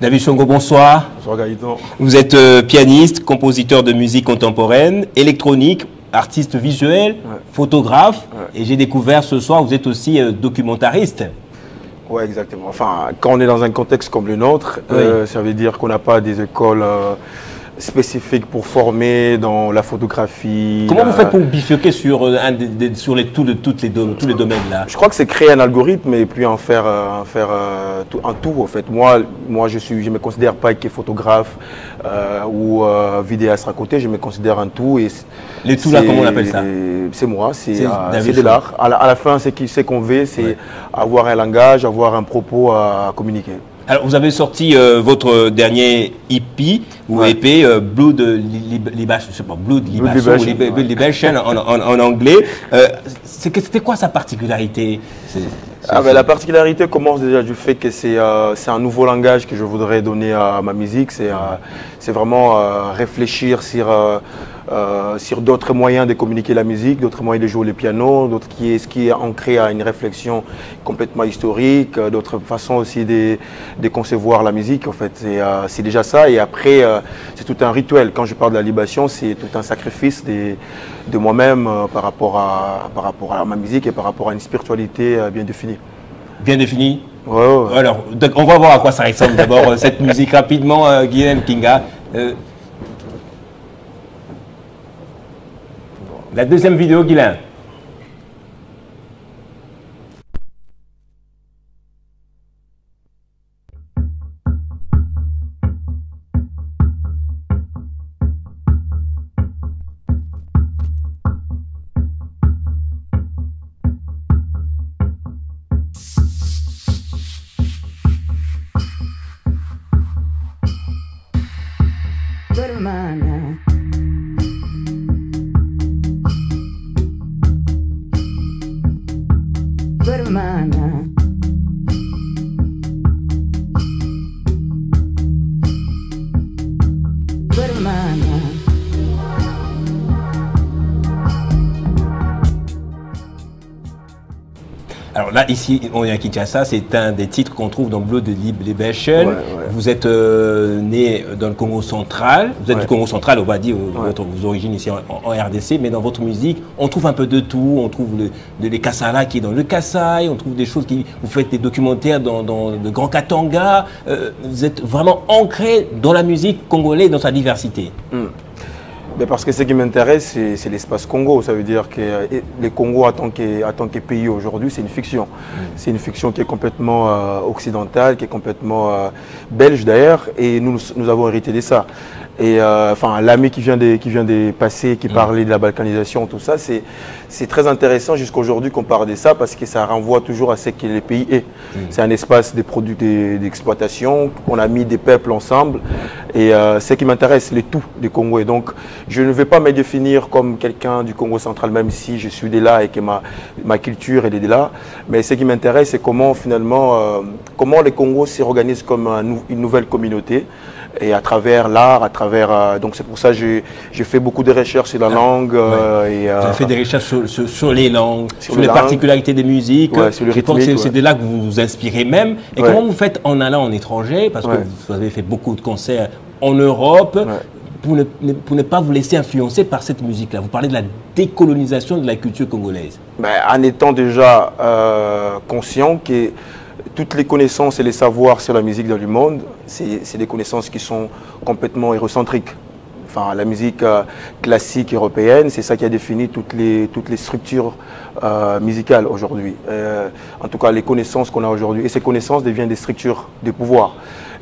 David Chongo, bonsoir. Bonsoir Gaëtan. Vous êtes pianiste, compositeur de musique contemporaine, électronique, artiste visuel, photographe. Et j'ai découvert ce soir, vous êtes aussi documentariste. Oui, exactement. Enfin, quand on est dans un contexte comme le nôtre, ça veut dire qu'on n'a pas des écoles spécifiques pour former dans la photographie. Comment vous faites pour bifurquer sur, tous les domaines là? Je crois que c'est créer un algorithme et puis en faire un tout en fait. Moi je me considère pas que photographe ou vidéaste à côté, je me considère un tout. Et le tout là, comment on appelle ça? C'est moi, c'est de l'art. À la fin, c'est qu'on veut, c'est avoir un langage, avoir un propos à communiquer. Alors, vous avez sorti votre dernier EP ou EP, Blood Libation, je sais pas, Blood Libation en anglais. C'était quoi sa particularité? La particularité commence déjà du fait que c'est un nouveau langage que je voudrais donner à ma musique. C'est vraiment réfléchir sur d'autres moyens de communiquer la musique, d'autres moyens de jouer le piano, ce qui est ancré à une réflexion complètement historique, d'autres façons aussi de concevoir la musique. En fait, c'est déjà ça. Et après, c'est tout un rituel. Quand je parle de la libation, c'est tout un sacrifice de moi-même par rapport à ma musique et par rapport à une spiritualité bien définie. Bien définie? Ouais. Alors, on va voir à quoi ça ressemble d'abord cette musique rapidement, Guylaine Kinga. La deuxième vidéo, Guylaine. Alors là, ici, on est à Kinshasa, c'est un des titres qu'on trouve dans Blood Libation. Vous êtes né dans le Congo central, vous êtes du Congo central, on va dire, vos origines ici en RDC, mais dans votre musique, on trouve un peu de tout. On trouve les Kassala qui est dans le Kassai, on trouve des choses vous faites des documentaires dans le Grand Katanga. Vous êtes vraiment ancré dans la musique congolaise, dans sa diversité. Mais parce que ce qui m'intéresse, c'est l'espace Congo. Ça veut dire que le Congo, en tant que pays aujourd'hui, c'est une fiction. C'est une fiction qui est complètement occidentale, qui est complètement belge d'ailleurs, et nous avons hérité de ça. Et l'ami qui vient de passer, qui parlait de la balkanisation, tout ça, c'est très intéressant jusqu'à aujourd'hui qu'on parle de ça parce que ça renvoie toujours à ce que le pays est. C'est un espace de produits d'exploitation, on a mis des peuples ensemble et ce qui m'intéresse, le tout du Congo. Et donc, je ne vais pas me définir comme quelqu'un du Congo central, même si je suis de là et que ma culture est de là. Mais ce qui m'intéresse, c'est comment finalement, comment le Congo s'organise comme une nouvelle communauté. Et à travers l'art, donc c'est pour ça que j'ai fait beaucoup de recherches sur la langue. Vous avez fait des recherches sur les langues, sur les particularités des musiques. Sur le je pense que c'est de là que vous vous inspirez même. Et comment vous faites en allant en étranger, parce que vous avez fait beaucoup de concerts en Europe, pour ne pas vous laisser influencer par cette musique-là? Vous parlez de la décolonisation de la culture congolaise. En étant déjà conscient que toutes les connaissances et les savoirs sur la musique dans le monde, c'est des connaissances qui sont complètement eurocentriques. Enfin, la musique classique européenne, c'est ça qui a défini toutes les structures musicales aujourd'hui. En tout cas, les connaissances qu'on a aujourd'hui. Et ces connaissances deviennent des structures de pouvoir.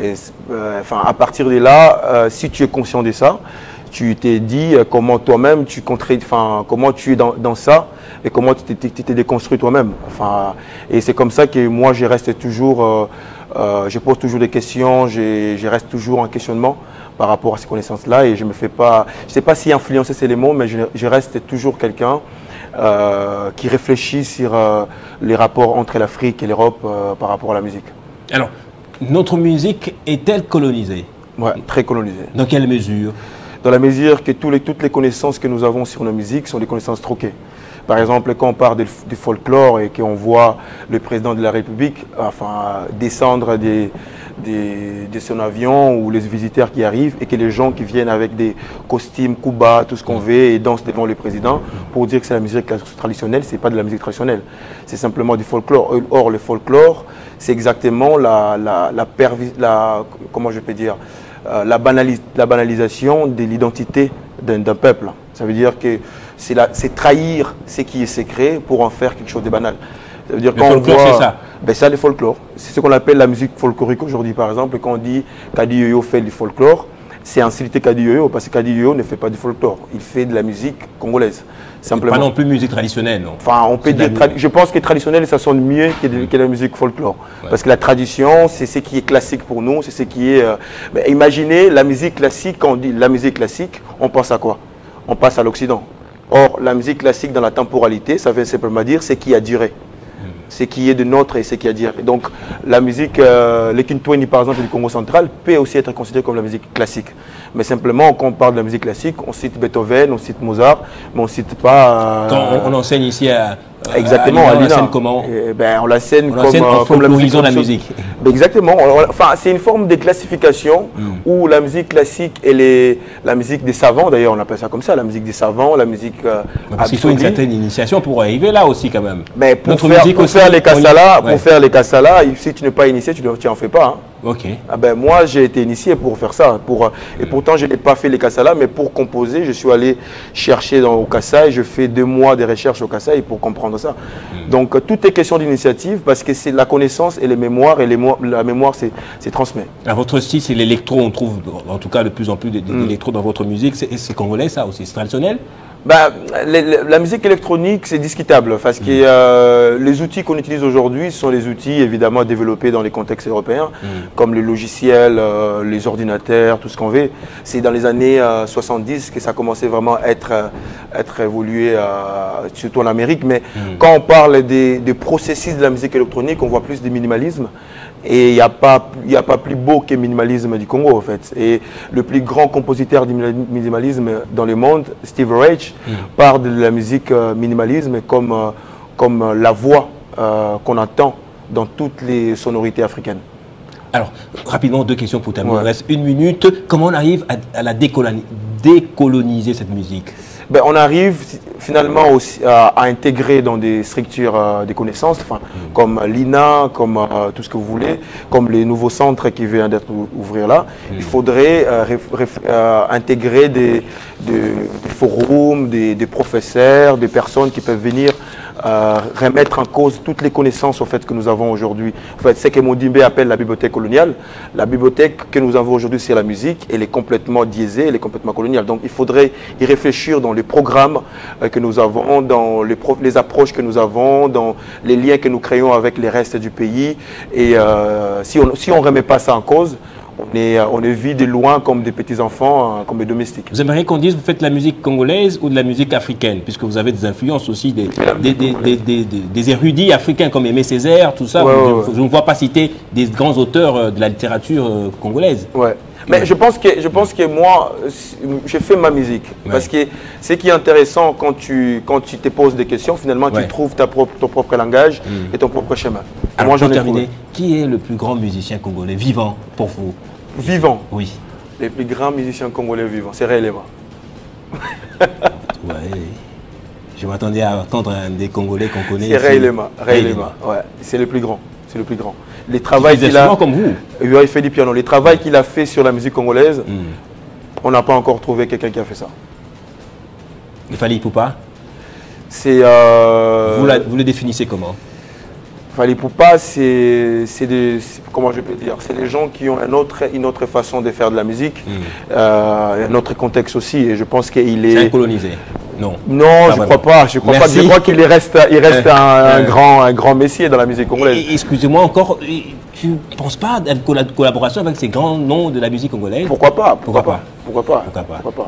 Et, à partir de là, si tu es conscient de ça, tu t'es dit comment toi-même comment tu es dans ça et comment tu t'es déconstruit toi-même. Et c'est comme ça que moi je reste toujours, je pose toujours des questions, je reste toujours en questionnement par rapport à ces connaissances-là et je me fais pas, je sais pas si influencer c'est les mots, mais je reste toujours quelqu'un qui réfléchit sur les rapports entre l'Afrique et l'Europe par rapport à la musique. Alors, notre musique est-elle colonisée? Oui, très colonisée. Dans quelle mesure? Dans la mesure que toutes les connaissances que nous avons sur nos musiques sont des connaissances troquées. Par exemple, quand on parle du folklore et qu'on voit le président de la République descendre de son avion ou les visiteurs qui arrivent et que les gens qui viennent avec des costumes, Kuba, tout ce qu'on veut et dansent devant le président pour dire que c'est la musique traditionnelle, c'est pas de la musique traditionnelle, c'est simplement du folklore. Or, le folklore, c'est exactement comment je peux dire, la banalisation de l'identité d'un peuple. Ça veut dire que c'est trahir ce qui est secret pour en faire quelque chose de banal. Ça veut dire le folklore, c'est ça. Ben ça, le folklore. C'est ce qu'on appelle la musique folklorique aujourd'hui, par exemple. Quand on dit Kadi Yoyo fait du folklore, c'est insulter Kadi Yoyo parce que Kadi Yoyo ne fait pas du folklore. Il fait de la musique congolaise. Simplement. Pas non plus musique traditionnelle, non. Enfin, on peut dire, je pense que traditionnel, ça sonne mieux que la musique folklore. Ouais. Parce que la tradition, c'est ce qui est classique pour nous, c'est ce qui est... imaginez la musique classique, quand on dit la musique classique, on pense à quoi? On passe à l'Occident. Or, la musique classique dans la temporalité, ça veut simplement dire ce qui a duré. Ce qui est de notre et ce qui a duré. Donc, la musique, les Kintoueni, par exemple, du Congo central, peut aussi être considérée comme la musique classique. Mais simplement, quand on parle de la musique classique, on cite Beethoven, on cite Mozart, mais on ne cite pas... on enseigne ici à... Exactement, on l'enseigne comment? On l'enseigne comme la musique. Ben exactement. Enfin, c'est une forme de classification où la musique classique, elle est la musique des savants, d'ailleurs on appelle ça comme ça, la musique des savants, la musique parce qu'il faut une certaine initiation pour arriver là aussi quand même. Mais pour faire les kassalas, si tu n'es pas initié, tu n'en fais pas. Hein. Ok. Ah ben, moi, j'ai été initié pour faire ça. Et pourtant, je n'ai pas fait les kassalas, mais pour composer, je suis allé chercher au Kassai. Je fais 2 mois de recherche au Kassai pour comprendre ça. Donc, tout est question d'initiative parce que c'est la connaissance et les mémoires. Et la mémoire, c'est transmis. À votre style, c'est l'électro. On trouve en tout cas de plus en plus d'électro dans votre musique. C'est congolais, ça aussi? C'est traditionnel? La musique électronique, c'est discutable parce que les outils qu'on utilise aujourd'hui sont les outils évidemment développés dans les contextes européens, comme les logiciels, les ordinateurs, tout ce qu'on veut. C'est dans les années 70 que ça a commencé vraiment à être évolué, surtout en Amérique. Mais quand on parle des processus de la musique électronique, on voit plus de minimalisme. Et il n'y a pas plus beau que le minimalisme du Congo, en fait. Et le plus grand compositeur du minimalisme dans le monde, Steve Reich, parle de la musique minimalisme comme la voix qu'on entend dans toutes les sonorités africaines. Alors, rapidement, 2 questions pour terminer. Il reste 1 minute. Comment on arrive à la décoloniser cette musique? On arrive finalement aussi à intégrer dans des structures de connaissances, comme l'INA, comme tout ce que vous voulez, comme les nouveaux centres qui viennent d'être ouverts là. Il faudrait intégrer des forums, des professeurs, des personnes qui peuvent venir remettre en cause toutes les connaissances au fait, que nous avons aujourd'hui. En fait, ce que Mondimbe appelle la bibliothèque coloniale. La bibliothèque que nous avons aujourd'hui sur la musique, elle est complètement diésée, elle est complètement coloniale. Donc il faudrait y réfléchir dans les programmes que nous avons, dans les approches que nous avons, dans les liens que nous créons avec les restes du pays. Et si on ne remet pas ça en cause, on est vu de loin comme des petits-enfants, comme des domestiques. Vous aimeriez qu'on dise vous faites de la musique congolaise ou de la musique africaine, puisque vous avez des influences aussi des érudits africains comme Aimé Césaire, tout ça. Je ne vois pas citer des grands auteurs de la littérature congolaise. Ouais. Mais je pense que moi, je fais ma musique. Parce que ce qui est intéressant quand tu te poses des questions, finalement, tu trouves ton propre langage et ton propre chemin. Alors, pour terminer, qui est le plus grand musicien congolais vivant pour vous? Vivant? Oui. Les plus grands musiciens congolais vivants, c'est Ray Lema. Je m'attendais à entendre un des Congolais qu'on connaît. C'est Ray Lema. Ray Lema, c'est le plus grand. C'est le plus grand. Les travaux qu'il a, comme vous. Il fait du piano. Les travaux qu'il a fait sur la musique congolaise, on n'a pas encore trouvé quelqu'un qui a fait ça. Il Fally Ipupa? C'est. Vous le définissez comment? Fally Ipupa, comment je peux dire, c'est des gens qui ont une autre façon de faire de la musique, un autre contexte aussi. Et je pense qu'il est. C'est un colonisé. Non. Non, je ne crois pas. Je crois qu'il reste un grand messie dans la musique congolaise. Excusez-moi encore, tu ne penses pas à une collaboration avec ces grands noms de la musique congolaise? Pourquoi pas?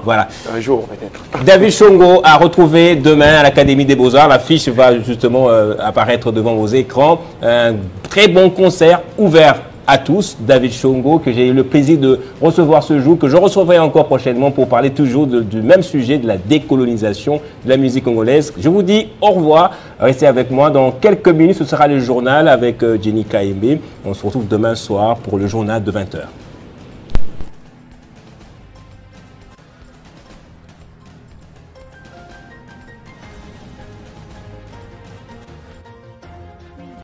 Voilà. Un jour peut-être. David Shongo a retrouvé demain à l'Académie des Beaux-Arts. L'affiche va justement apparaître devant vos écrans. Un très bon concert ouvert à tous. David Chongo, que j'ai eu le plaisir de recevoir ce jour, que je recevrai encore prochainement pour parler toujours du même sujet, de la décolonisation de la musique congolaise. Je vous dis au revoir. Restez avec moi. Dans quelques minutes, ce sera le journal avec Jenny Kaembe. On se retrouve demain soir pour le journal de 20h.